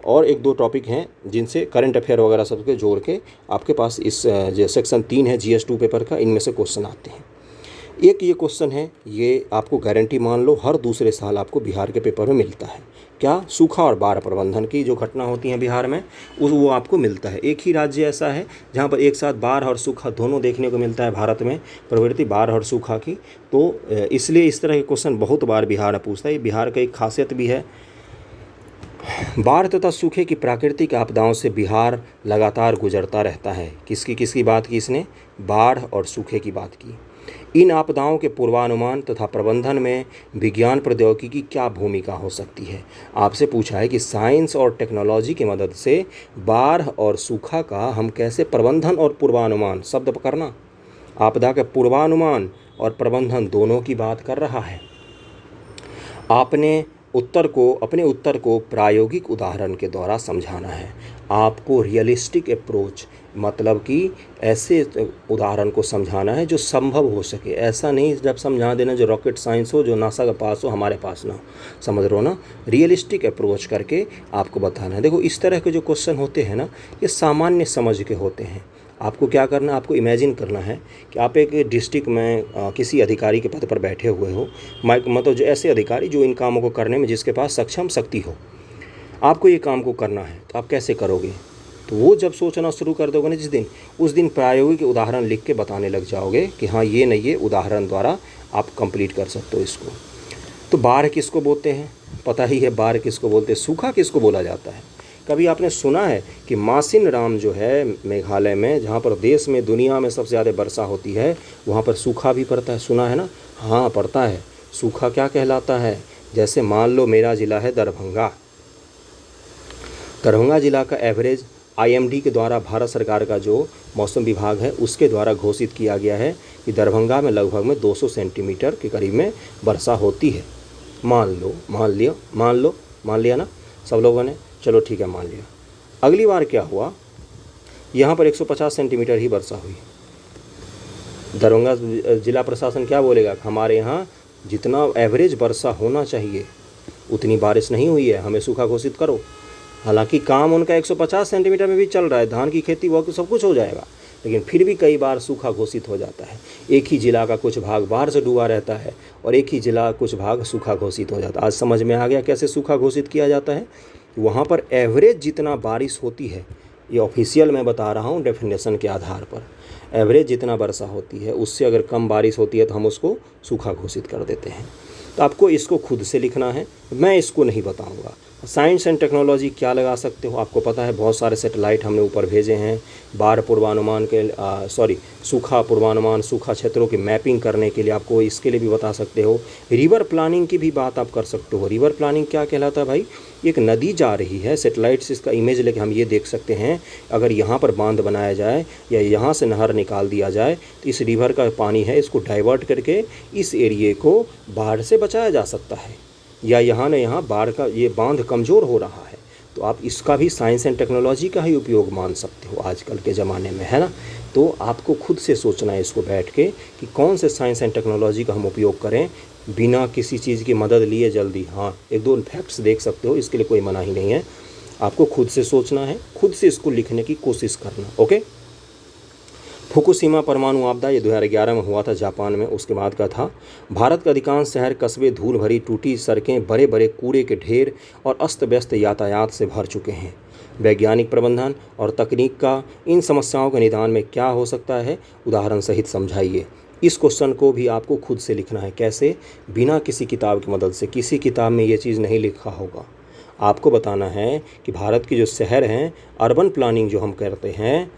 और एक दो टॉपिक हैं जिनसे करंट अफेयर वगैरह सबके जोड़ के आपके पास इस जो सेक्शन 3 है GS2 पेपर का, इनमें से क्वेश्चन आते हैं। एक ये क्वेश्चन है, ये आपको गारंटी मान लो हर दूसरे साल आपको बिहार के पेपर में मिलता है। क्या, सूखा और बाढ़ प्रबंधन की जो घटना होती हैं बिहार में, वो आपको मिलता है। एक ही राज्य ऐसा है जहाँ पर एक साथ बाढ़ और सूखा दोनों देखने को मिलता है भारत में, प्रवृत्ति बाढ़ और सूखा की। तो इसलिए इस तरह के क्वेश्चन बहुत बार बिहार में पूछता है। ये बिहार का एक खासियत भी है। बाढ़ तथा सूखे की प्राकृतिक आपदाओं से बिहार लगातार गुजरता रहता है। किसकी बात की इसने, बाढ़ और सूखे की बात की। इन आपदाओं के पूर्वानुमान तथा प्रबंधन में विज्ञान प्रौद्योगिकी की क्या भूमिका हो सकती है। आपसे पूछा है कि साइंस और टेक्नोलॉजी की मदद से बाढ़ और सूखा का हम कैसे प्रबंधन और पूर्वानुमान, शब्द पकड़ना, आपदा के पूर्वानुमान और प्रबंधन दोनों की बात कर रहा है। अपने उत्तर को प्रायोगिक उदाहरण के द्वारा समझाना है। आपको रियलिस्टिक अप्रोच, मतलब कि ऐसे उदाहरण को समझाना है जो संभव हो सके। ऐसा नहीं जब समझा देना जो रॉकेट साइंस हो, जो नासा के पास हो, हमारे पास ना हो। समझ रहे हो ना, रियलिस्टिक अप्रोच करके आपको बताना है। देखो इस तरह के जो क्वेश्चन होते हैं ना, ये सामान्य समझ के होते हैं। आपको क्या करना है, आपको इमेजिन करना है कि आप एक डिस्ट्रिक्ट में किसी अधिकारी के पद पर बैठे हुए हो, मतलब जो ऐसे अधिकारी जो इन कामों को करने में जिसके पास सक्षम शक्ति हो। आपको ये काम को करना है तो आप कैसे करोगे। तो वो जब सोचना शुरू कर दोगे ना उस दिन प्रायोगिक उदाहरण लिख के बताने लग जाओगे कि हाँ ये नहीं, ये उदाहरण द्वारा आप कंप्लीट कर सकते हो इसको। तो बाढ़ किसको बोलते हैं, पता ही है बाढ़ किसको बोलते हैं। सूखा किसको बोला जाता है। कभी आपने सुना है कि मासिन राम जो है मेघालय में, जहाँ पर देश में दुनिया में सबसे ज़्यादा वर्षा होती है, वहाँ पर सूखा भी पड़ता है, सुना है ना। हाँ पड़ता है। सूखा क्या कहलाता है, जैसे मान लो मेरा ज़िला है दरभंगा जिला का एवरेज IMD के द्वारा, भारत सरकार का जो मौसम विभाग है उसके द्वारा घोषित किया गया है कि दरभंगा में लगभग में 200 सेंटीमीटर के करीब में वर्षा होती है। मान लिया ना सब लोगों ने, चलो ठीक है मान लिया। अगली बार क्या हुआ, यहाँ पर 150 सेंटीमीटर ही वर्षा हुई। दरभंगा जिला प्रशासन क्या बोलेगा, हमारे यहाँ जितना एवरेज वर्षा होना चाहिए उतनी बारिश नहीं हुई है, हमें सूखा घोषित करो। हालांकि काम उनका 150 सेंटीमीटर में भी चल रहा है, धान की खेती वो सब कुछ हो जाएगा, लेकिन फिर भी कई बार सूखा घोषित हो जाता है। एक ही ज़िला का कुछ भाग बाढ़ से डूबा रहता है और एक ही ज़िला कुछ भाग सूखा घोषित हो जाता है। आज समझ में आ गया कैसे सूखा घोषित किया जाता है। वहाँ पर एवरेज जितना बारिश होती है, ये ऑफिशियल मैं बता रहा हूँ डेफिनेशन के आधार पर, एवरेज जितना वर्षा होती है उससे अगर कम बारिश होती है तो हम उसको सूखा घोषित कर देते हैं। तो आपको इसको खुद से लिखना है, मैं इसको नहीं बताऊंगा। साइंस एंड टेक्नोलॉजी क्या लगा सकते हो, आपको पता है बहुत सारे सैटेलाइट हमने ऊपर भेजे हैं बाढ़ पूर्वानुमान के सूखा पूर्वानुमान, सूखा क्षेत्रों की मैपिंग करने के लिए, आपको इसके लिए भी बता सकते हो। रिवर प्लानिंग की भी बात आप कर सकते हो। रिवर प्लानिंग क्या कहलाता है भाई, एक नदी जा रही है, सैटेलाइट से इसका इमेज लेके हम ये देख सकते हैं अगर यहाँ पर बांध बनाया जाए या यहाँ से नहर निकाल दिया जाए तो इस रिवर का पानी है इसको डाइवर्ट करके इस एरिए को बाढ़ से बचाया जा सकता है, या यहाँ न यहाँ बाढ़ का ये बांध कमज़ोर हो रहा है। तो आप इसका भी साइंस एंड टेक्नोलॉजी का ही उपयोग मान सकते हो आजकल के ज़माने में, है ना। तो आपको खुद से सोचना है इसको बैठ के कि कौन से साइंस एंड टेक्नोलॉजी का हम उपयोग करें बिना किसी चीज़ की मदद लिए जल्दी। हाँ, एक दो फैक्ट्स देख सकते हो, इसके लिए कोई मना ही नहीं है, आपको खुद से सोचना है, खुद से इसको लिखने की कोशिश करना। ओके। फुकुशिमा परमाणु आपदा ये 2011 में हुआ था जापान में, उसके बाद का था। भारत के अधिकांश शहर कस्बे धूल भरी टूटी सड़कें, बड़े बड़े कूड़े के ढेर और अस्त व्यस्त यातायात से भर चुके हैं। वैज्ञानिक प्रबंधन और तकनीक का इन समस्याओं के निदान में क्या हो सकता है, उदाहरण सहित समझाइए। इस क्वेश्चन को भी आपको खुद से लिखना है। कैसे? बिना किसी किताब की मदद से। किसी किताब में ये चीज़ नहीं लिखा होगा। आपको बताना है कि भारत के जो शहर हैं, अर्बन प्लानिंग जो हम करते हैं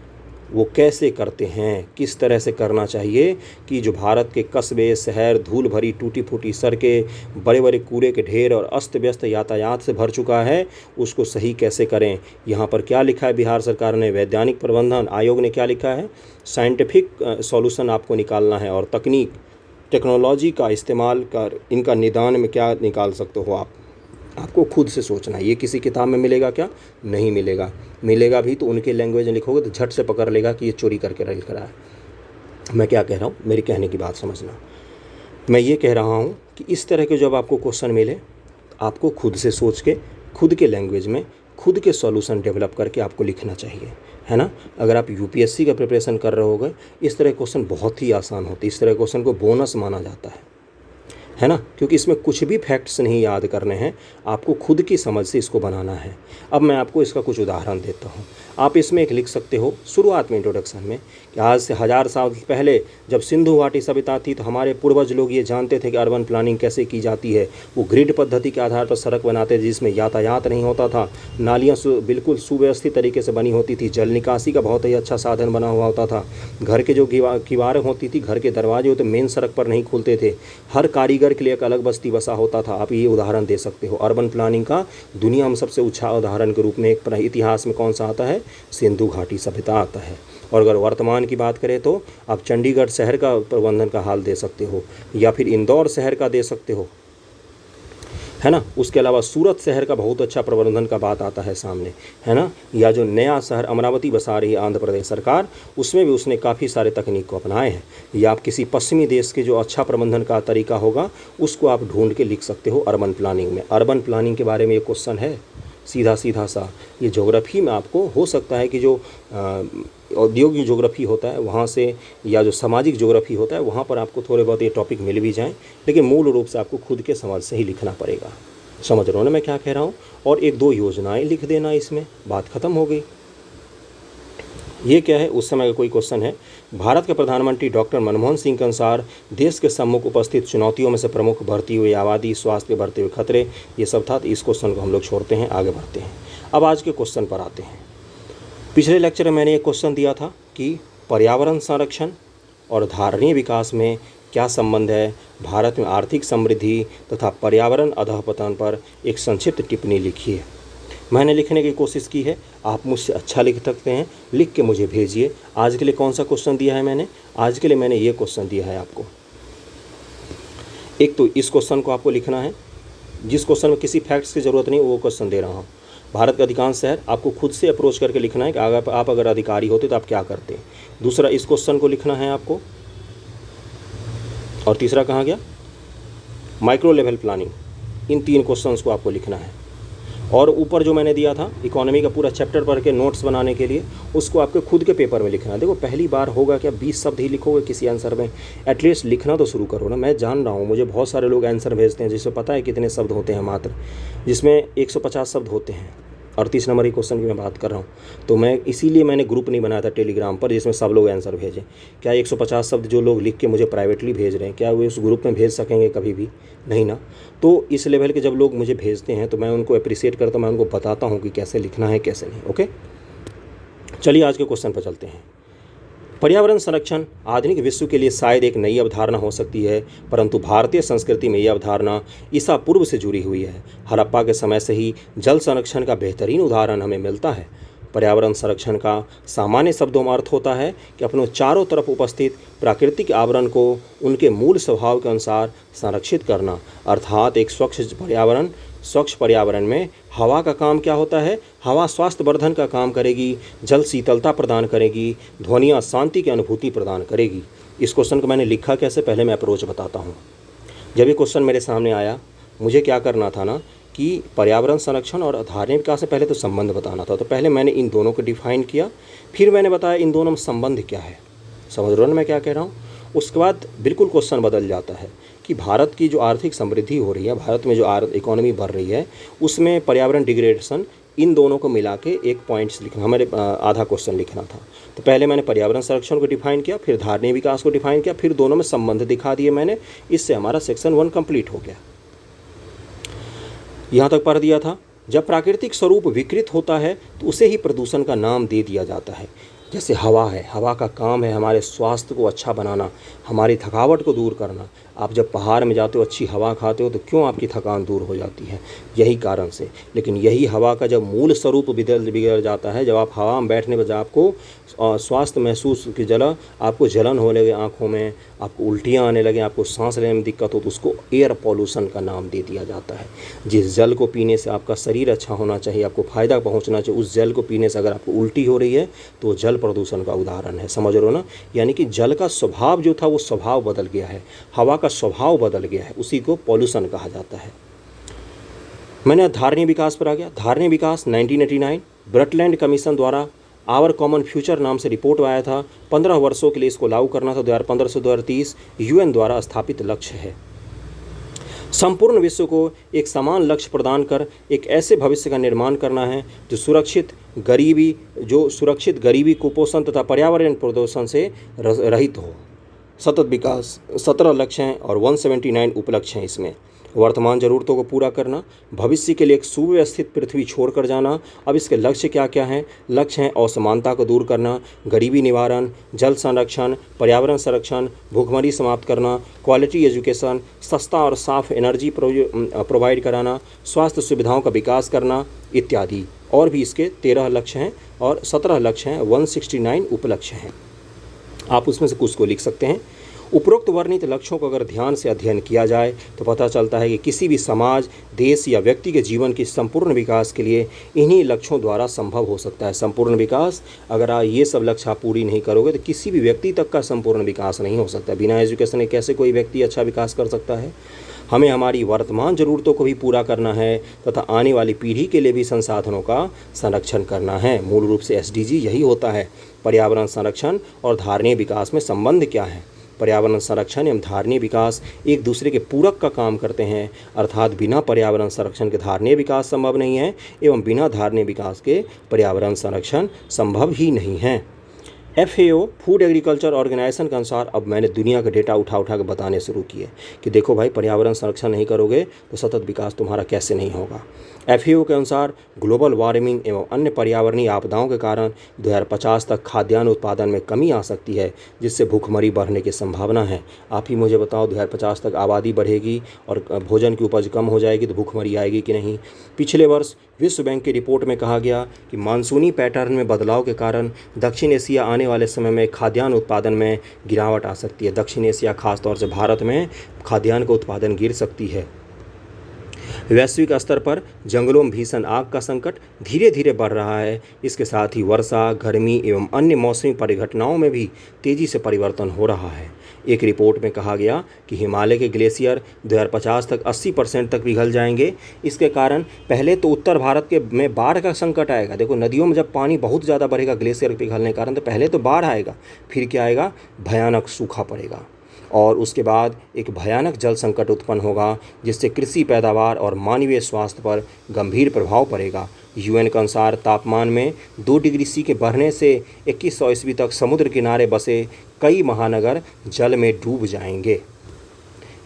वो कैसे करते हैं, किस तरह से करना चाहिए कि जो भारत के कस्बे शहर धूल भरी टूटी फूटी सड़कें, बड़े बड़े कूड़े के ढेर और अस्त व्यस्त यातायात से भर चुका है, उसको सही कैसे करें। यहाँ पर क्या लिखा है, बिहार सरकार ने, वैज्ञानिक प्रबंधन आयोग ने क्या लिखा है, साइंटिफिक सॉल्यूशन आपको निकालना है और तकनीक टेक्नोलॉजी का इस्तेमाल कर इनका निदान में क्या निकाल सकते हो आपको खुद से सोचना है। ये किसी किताब में मिलेगा क्या? नहीं मिलेगा। मिलेगा भी तो उनके लैंग्वेज में लिखोगे तो झट से पकड़ लेगा कि ये चोरी करके लिख रहा है। मैं क्या कह रहा हूँ, मेरी कहने की बात समझना। मैं ये कह रहा हूँ कि इस तरह के जब आपको क्वेश्चन मिले, आपको खुद से सोच के खुद के लैंग्वेज में खुद के सॉल्यूशन डेवलप करके आपको लिखना चाहिए, है ना। अगर आप यूपीएससी का प्रिपरेशन कर रहे होगे, इस तरह क्वेश्चन बहुत ही आसान होते, इस तरह क्वेश्चन को बोनस माना जाता है ना, क्योंकि इसमें कुछ भी फैक्ट्स नहीं याद करने हैं, आपको खुद की समझ से इसको बनाना है। अब मैं आपको इसका कुछ उदाहरण देता हूँ। आप इसमें एक लिख सकते हो शुरुआत में इंट्रोडक्शन में कि आज से 1000 साल पहले जब सिंधु घाटी सभ्यता थी तो हमारे पूर्वज लोग ये जानते थे कि अर्बन प्लानिंग कैसे की जाती है। वो ग्रिड पद्धति के आधार पर सड़क बनाते थे जिसमें यातायात नहीं होता था, नालियाँ बिल्कुल सुव्यवस्थित तरीके से बनी होती थी, जल निकासी का बहुत ही अच्छा साधन बना हुआ होता था, घर के जो किवारें होती थी, घर के दरवाजे होते मेन सड़क पर नहीं खुलते थे, हर कारीगर के लिए एक अलग बस्ती बसा होता था। आप ये उदाहरण दे सकते हो अर्बन प्लानिंग का दुनिया में सबसे अच्छा उदाहरण के रूप में। एक इतिहास में कौन सा आता है? सिंधु घाटी सभ्यता आता है। और अगर वर्तमान की बात करें तो आप चंडीगढ़ शहर का प्रबंधन का हाल दे सकते हो, या फिर इंदौर शहर का दे सकते हो, है ना। उसके अलावा सूरत शहर का बहुत अच्छा प्रबंधन का बात आता है सामने, है ना। या जो नया शहर अमरावती बसा रही है आंध्र प्रदेश सरकार, उसमें भी उसने काफ़ी सारे तकनीक को अपनाए हैं। या आप किसी पश्चिमी देश के जो अच्छा प्रबंधन का तरीका होगा उसको आप ढूंढ के लिख सकते हो अर्बन प्लानिंग में। अर्बन प्लानिंग के बारे में ये क्वेश्चन है सीधा सीधा सा। ये ज्योग्राफी में आपको हो सकता है कि जो औद्योगिक ज्योग्राफी होता है वहाँ से, या जो सामाजिक ज्योग्राफी होता है वहाँ पर आपको थोड़े बहुत ये टॉपिक मिल भी जाएं, लेकिन मूल रूप से आपको खुद के समझ से ही लिखना पड़ेगा। समझ रहे हो ना मैं क्या कह रहा हूँ। और एक दो योजनाएं लिख देना, इसमें बात ख़त्म हो गई। ये क्या है, उस समय का कोई क्वेश्चन है। भारत के प्रधानमंत्री डॉक्टर मनमोहन सिंह के अनुसार देश के सम्मुख उपस्थित चुनौतियों में से प्रमुख बढ़ती हुई आबादी, स्वास्थ्य के बढ़ते हुए खतरे, ये सब था। तो इस क्वेश्चन को हम लोग छोड़ते हैं, आगे बढ़ते हैं। अब आज के क्वेश्चन पर आते हैं। पिछले लेक्चर में मैंने एक क्वेश्चन दिया था कि पर्यावरण संरक्षण और धारणीय विकास में क्या संबंध है, भारत में आर्थिक समृद्धि तथा पर्यावरण अधःपतन पर एक संक्षिप्त टिप्पणी लिखिए। मैंने लिखने की कोशिश की है, आप मुझसे अच्छा लिख सकते हैं, लिख के मुझे भेजिए। आज के लिए कौन सा क्वेश्चन दिया है मैंने? आज के लिए मैंने ये क्वेश्चन दिया है आपको। एक तो इस क्वेश्चन को आपको लिखना है, जिस क्वेश्चन में किसी फैक्ट्स की ज़रूरत नहीं वो क्वेश्चन दे रहा हूँ। भारत के अधिकांश शहर, आपको खुद से अप्रोच करके लिखना है कि आप अगर अधिकारी होते तो आप क्या करते। दूसरा, इस क्वेश्चन को लिखना है आपको। और तीसरा कहाँ गया? Micro level planning. इन 3 क्वेश्चंस को आपको लिखना है। और ऊपर जो मैंने दिया था इकोनॉमी का पूरा चैप्टर पढ़ के नोट्स बनाने के लिए, उसको आपके खुद के पेपर में लिखना है। देखो पहली बार होगा क्या 20 शब्द ही लिखोगे किसी आंसर में? एटलीस्ट लिखना तो शुरू करो ना। मैं जान रहा हूँ मुझे बहुत सारे लोग आंसर भेजते हैं जिसमें पता है कितने शब्द होते हैं, मात्र जिसमें 150 शब्द होते हैं। 38 नंबर की क्वेश्चन की मैं बात कर रहा हूँ। तो मैं इसीलिए मैंने ग्रुप नहीं बनाया था टेलीग्राम पर जिसमें सब लोग आंसर भेजें। क्या 150 शब्द जो लोग लिख के मुझे प्राइवेटली भेज रहे हैं, क्या वे उस ग्रुप में भेज सकेंगे कभी भी? नहीं ना। तो इस लेवल के जब लोग मुझे भेजते हैं तो मैं उनको अप्रिसिएट करता हूँ, मैं उनको बताता हूँ कि कैसे लिखना है कैसे नहीं। ओके, चलिए आज के क्वेश्चन पर चलते हैं। पर्यावरण संरक्षण आधुनिक विश्व के लिए शायद एक नई अवधारणा हो सकती है, परंतु भारतीय संस्कृति में यह अवधारणा ईसा पूर्व से जुड़ी हुई है। हड़प्पा के समय से ही जल संरक्षण का बेहतरीन उदाहरण हमें मिलता है। पर्यावरण संरक्षण का सामान्य शब्दों में अर्थ होता है कि अपने चारों तरफ उपस्थित प्राकृतिक आवरण को उनके मूल स्वभाव के अनुसार संरक्षित करना, अर्थात एक स्वच्छ पर्यावरण में हवा का काम क्या होता है? हवा स्वास्थ्य वर्धन का काम करेगी, जल शीतलता प्रदान करेगी, ध्वनियाँ शांति की अनुभूति प्रदान करेगी। इस क्वेश्चन को मैंने लिखा कैसे, पहले मैं अप्रोच बताता हूँ। जब ये क्वेश्चन मेरे सामने आया, मुझे क्या करना था ना कि पर्यावरण संरक्षण और धार्मिक विकास से पहले तो संबंध बताना था। तो पहले मैंने इन दोनों को डिफाइन किया, फिर मैंने बताया इन दोनों में संबंध क्या है। समझ रहे हो ना मैं क्या कह रहा हूँ? उसके बाद बिल्कुल क्वेश्चन बदल जाता है कि भारत की जो आर्थिक समृद्धि हो रही है, भारत में जो इकोनॉमी बढ़ रही है, उसमें पर्यावरण डिग्रेडेशन, इन दोनों को मिला के एक पॉइंट्स लिखना, हमारे आधा क्वेश्चन लिखना था। तो पहले मैंने पर्यावरण संरक्षण को डिफाइन किया, फिर धारणीय विकास को डिफाइन किया, फिर दोनों में संबंध दिखा दिए मैंने। इससे हमारा सेक्शन 1 कंप्लीट हो गया। यहाँ तक पढ़ दिया था। जब प्राकृतिक स्वरूप विकृत होता है तो उसे ही प्रदूषण का नाम दे दिया जाता है। जैसे हवा है, हवा का काम है हमारे स्वास्थ्य को अच्छा बनाना, हमारी थकावट को दूर करना। आप जब पहाड़ में जाते हो, अच्छी हवा खाते हो, तो क्यों आपकी थकान दूर हो जाती है? यही कारण से। लेकिन यही हवा का जब मूल स्वरूप बिगड़ जाता है, जब आप हवा में बैठने पर आपको स्वास्थ्य महसूस की आपको जलन होने लगे आँखों में, आपको उल्टियाँ आने लगे, आपको सांस लेने में दिक्कत हो, तो उसको एयर पॉल्यूशन का नाम दे दिया जाता है। जिस जल को पीने से आपका शरीर अच्छा होना चाहिए, आपको फ़ायदा पहुँचना चाहिए, उस जल को पीने से अगर आपको उल्टी हो रही है तो जल प्रदूषण का उदाहरण है। समझ रहे हो ना? यानी कि जल का स्वभाव जो था वो स्वभाव बदल गया है, हवा का स्वभाव बदल गया है, उसी को पॉल्यूशन कहा जाता है। मैंने धारणीय विकास पर आ गया। धारणीय विकास 1989 ब्रटलैंड कमीशन द्वारा आवर कॉमन फ्यूचर नाम से रिपोर्ट आया था। 15 वर्षों के लिए इसको लागू करना था। 2015 से 2030 यूएन द्वारा स्थापित लक्ष्य है। संपूर्ण विश्व को एक समान लक्ष्य प्रदान कर एक ऐसे भविष्य का निर्माण करना है जो सुरक्षित गरीबी, कुपोषण तथा पर्यावरण प्रदूषण से रहित हो। सतत विकास 17 लक्ष्य हैं और 179 उपलक्ष्य हैं। इसमें वर्तमान ज़रूरतों को पूरा करना, भविष्य के लिए एक सुव्यवस्थित पृथ्वी छोड़कर जाना। अब इसके लक्ष्य क्या क्या हैं? लक्ष्य हैं असमानता को दूर करना, गरीबी निवारण, जल संरक्षण, पर्यावरण संरक्षण, भूखमरी समाप्त करना, क्वालिटी एजुकेशन, सस्ता और साफ एनर्जी प्रोवाइड कराना, स्वास्थ्य सुविधाओं का विकास करना इत्यादि। और भी इसके 13 लक्ष्य हैं और 17 लक्ष्य हैं, 169 उपलक्ष्य हैं। आप उसमें से कुछ को लिख सकते हैं। उपरोक्त वर्णित लक्ष्यों को अगर ध्यान से अध्ययन किया जाए तो पता चलता है कि किसी भी समाज, देश या व्यक्ति के जीवन की संपूर्ण विकास के लिए इन्हीं लक्ष्यों द्वारा संभव हो सकता है। संपूर्ण विकास, अगर आप ये सब लक्ष्य पूरी नहीं करोगे तो किसी भी व्यक्ति तक का संपूर्ण विकास नहीं हो सकता। बिना एजुकेशन के कैसे कोई व्यक्ति अच्छा विकास कर सकता है? हमें हमारी वर्तमान ज़रूरतों को भी पूरा करना है तथा आने वाली पीढ़ी के लिए भी संसाधनों का संरक्षण करना है। मूल रूप से एसडीजी यही होता है। पर्यावरण संरक्षण और धारणीय विकास में संबंध क्या है? पर्यावरण संरक्षण एवं धारणीय विकास एक दूसरे के पूरक का काम करते हैं, अर्थात बिना पर्यावरण संरक्षण के धारणीय विकास संभव नहीं है एवं बिना धारणीय विकास के पर्यावरण संरक्षण संभव ही नहीं है। FAO फूड एग्रीकल्चर ऑर्गेनाइजेशन के अनुसार अब मैंने दुनिया का डेटा उठा के बताने शुरू किए कि देखो भाई, पर्यावरण संरक्षण नहीं करोगे तो सतत विकास तुम्हारा कैसे नहीं होगा। FAO के अनुसार ग्लोबल वार्मिंग एवं अन्य पर्यावरणीय आपदाओं के कारण 2050 तक खाद्यान्न उत्पादन में कमी आ सकती है, जिससे भूखमरी बढ़ने की संभावना है। आप ही मुझे बताओ, 2050 तक आबादी बढ़ेगी और भोजन की उपज कम हो जाएगी तो भूखमरी आएगी कि नहीं? पिछले वर्ष विश्व बैंक की रिपोर्ट में कहा गया कि मानसूनी पैटर्न में बदलाव के कारण दक्षिण एशिया आने वाले समय में खाद्यान्न उत्पादन में गिरावट आ सकती है। दक्षिण एशिया, खासतौर से भारत में खाद्यान्न का उत्पादन गिर सकती है। वैश्विक स्तर पर जंगलों में भीषण आग का संकट धीरे धीरे बढ़ रहा है। इसके साथ ही वर्षा, गर्मी एवं अन्य मौसमी परिघटनाओं में भी तेज़ी से परिवर्तन हो रहा है। एक रिपोर्ट में कहा गया कि हिमालय के ग्लेशियर 2050 तक 80% तक पिघल जाएंगे। इसके कारण पहले तो उत्तर भारत में बाढ़ का संकट आएगा। देखो, नदियों में जब पानी बहुत ज़्यादा बढ़ेगा ग्लेशियर पिघलने के कारण, तो पहले तो बाढ़ आएगा, फिर क्या आएगा? भयानक सूखा पड़ेगा। और उसके बाद एक भयानक जल संकट उत्पन्न होगा, जिससे कृषि पैदावार और मानवीय स्वास्थ्य पर गंभीर प्रभाव पड़ेगा। यूएन के अनुसार तापमान में 2 डिग्री सी के बढ़ने से 2100 ईस्वी तक समुद्र किनारे बसे कई महानगर जल में डूब जाएंगे।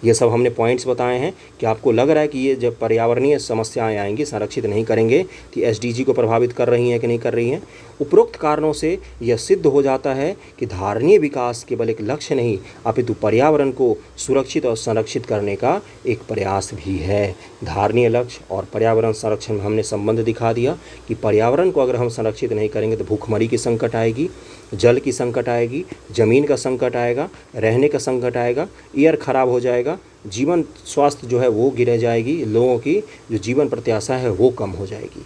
ये सब हमने पॉइंट्स बताए हैं कि आपको लग रहा है कि ये जब पर्यावरणीय समस्याएं आएंगी, संरक्षित नहीं करेंगे, तो एसडीजी को प्रभावित कर रही हैं कि नहीं कर रही हैं। उपरोक्त कारणों से यह सिद्ध हो जाता है कि धारणीय विकास केवल एक लक्ष्य नहीं, अपितु पर्यावरण को सुरक्षित और संरक्षित करने का एक प्रयास भी है। धारणीय लक्ष्य और पर्यावरण संरक्षण में हमने संबंध दिखा दिया कि पर्यावरण को अगर हम संरक्षित नहीं करेंगे तो भूखमरी की संकट आएगी, जल की संकट आएगी, ज़मीन का संकट आएगा, रहने का संकट आएगा, एयर खराब हो जाएगा, जीवन स्वास्थ्य जो है वो गिर जाएगी, लोगों की जो जीवन प्रत्याशा है वो कम हो जाएगी।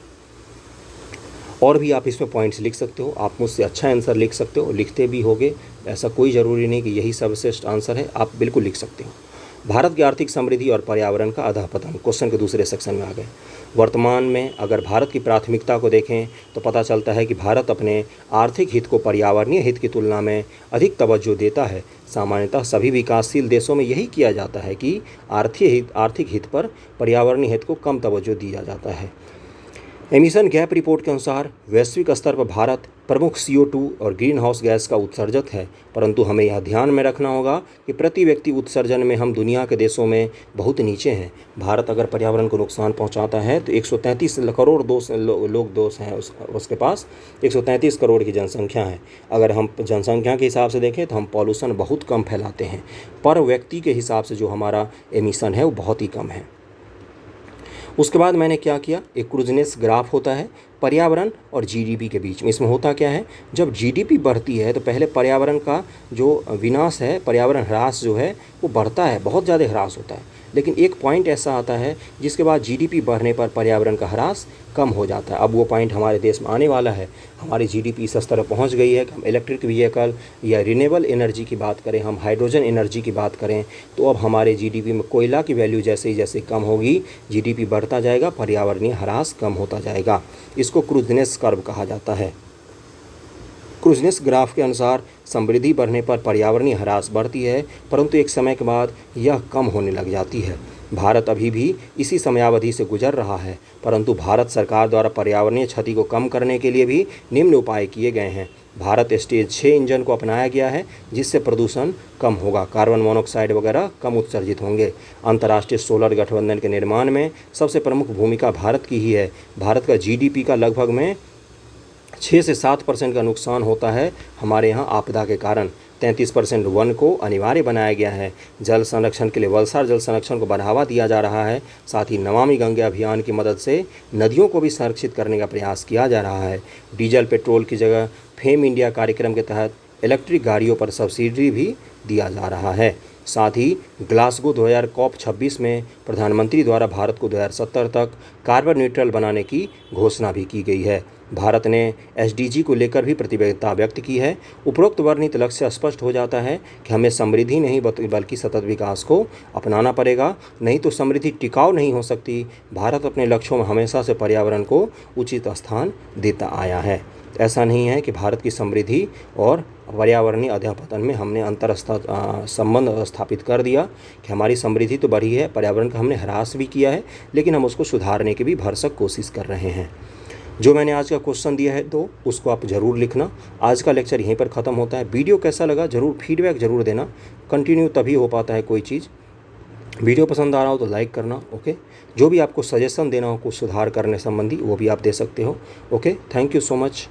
और भी आप इसमें पॉइंट्स लिख सकते हो, आप मुझसे अच्छा आंसर लिख सकते हो, लिखते भी होगे, ऐसा कोई ज़रूरी नहीं कि यही सर्वश्रेष्ठ आंसर है, आप बिल्कुल लिख सकते हो। भारत की आर्थिक समृद्धि और पर्यावरण का अधःपतन, क्वेश्चन के दूसरे सेक्शन में आ गए। वर्तमान में अगर भारत की प्राथमिकता को देखें तो पता चलता है कि भारत अपने आर्थिक हित को पर्यावरणीय हित की तुलना में अधिक तवज्जो देता है। सामान्यतः सभी विकासशील देशों में यही किया जाता है कि आर्थिक हित पर पर्यावरणीय हित को कम तवज्जो दिया जाता है। एमिशन गैप रिपोर्ट के अनुसार वैश्विक स्तर पर भारत प्रमुख CO2 और ग्रीन हाउस गैस का उत्सर्जक है, परंतु हमें यह ध्यान में रखना होगा कि प्रति व्यक्ति उत्सर्जन में हम दुनिया के देशों में बहुत नीचे हैं। भारत अगर पर्यावरण को नुकसान पहुंचाता है तो 133 करोड़ लोग दोष हैं उसके पास, 133 करोड़ की जनसंख्या है। अगर हम जनसंख्या के हिसाब से देखें तो हम पॉल्यूशन बहुत कम फैलाते हैं, पर व्यक्ति के हिसाब से जो हमारा एमिशन है वो बहुत ही कम है। उसके बाद मैंने क्या किया, एक क्रूजनेस ग्राफ होता है पर्यावरण और जीडीपी के बीच में। इसमें होता क्या है, जब जीडीपी बढ़ती है तो पहले पर्यावरण का जो विनाश है, पर्यावरण ह्रास जो है वो बढ़ता है, बहुत ज़्यादा ह्रास होता है। लेकिन एक पॉइंट ऐसा आता है जिसके बाद जीडीपी बढ़ने पर पर्यावरण का ह्रास कम हो जाता है। अब वो पॉइंट हमारे देश में आने वाला है। हमारी जीडीपी इस स्तर पर पहुंच गई है कि हम इलेक्ट्रिक व्हीकल या रिन्यूएबल एनर्जी की बात करें, हम हाइड्रोजन एनर्जी की बात करें, तो अब हमारे जीडीपी में कोयला की वैल्यू जैसे जैसे कम होगी, जीडीपी बढ़ता जाएगा, पर्यावरणीय ह्रास कम होता जाएगा। इसको क्रूजनेस कर्व कहा जाता है। क्रूजनेस ग्राफ के अनुसार समृद्धि बढ़ने पर पर्यावरणीय ह्रास बढ़ती है, परंतु एक समय के बाद यह कम होने लग जाती है। भारत अभी भी इसी समयावधि से गुजर रहा है, परंतु भारत सरकार द्वारा पर्यावरणीय क्षति को कम करने के लिए भी निम्न उपाय किए गए हैं। भारत स्टेज 6 इंजन को अपनाया गया है, जिससे प्रदूषण कम होगा, कार्बन मोनोऑक्साइड वगैरह कम उत्सर्जित होंगे। अंतर्राष्ट्रीय सोलर गठबंधन के निर्माण में सबसे प्रमुख भूमिका भारत की ही है। भारत का जीडीपी का लगभग में 6 से 7% का नुकसान होता है हमारे यहाँ आपदा के कारण। 33% वन को अनिवार्य बनाया गया है। जल संरक्षण के लिए वलसार जल संरक्षण को बढ़ावा दिया जा रहा है। साथ ही नमामि गंगे अभियान की मदद से नदियों को भी संरक्षित करने का प्रयास किया जा रहा है। डीजल पेट्रोल की जगह फेम इंडिया कार्यक्रम के तहत इलेक्ट्रिक गाड़ियों पर सब्सिडी भी दिया जा रहा है। साथ ही ग्लासगो 2000 COP26 में प्रधानमंत्री द्वारा भारत को 2070 तक कार्बन न्यूट्रल बनाने की घोषणा भी की गई है। भारत ने एसडीजी को लेकर भी प्रतिबद्धता व्यक्त की है। उपरोक्त वर्णित लक्ष्य स्पष्ट हो जाता है कि हमें समृद्धि नहीं बल्कि सतत विकास को अपनाना पड़ेगा, नहीं तो समृद्धि टिकाऊ नहीं हो सकती। भारत अपने लक्ष्यों में हमेशा से पर्यावरण को उचित स्थान देता आया है। ऐसा नहीं है कि भारत की समृद्धि और पर्यावरणीय अधःपतन में हमने संबंध स्थापित कर दिया कि हमारी समृद्धि तो बढ़ी है, पर्यावरण का हमने ह्रास भी किया है, लेकिन हम उसको सुधारने की भी भरसक कोशिश कर रहे हैं। जो मैंने आज का क्वेश्चन दिया है तो उसको आप ज़रूर लिखना। आज का लेक्चर यहीं पर ख़त्म होता है। वीडियो कैसा लगा ज़रूर फीडबैक ज़रूर देना, कंटिन्यू तभी हो पाता है कोई चीज़। वीडियो पसंद आ रहा हो तो लाइक करना, ओके। जो भी आपको सजेशन देना हो कुछ सुधार करने संबंधी वो भी आप दे सकते हो, okay. Thank you so much.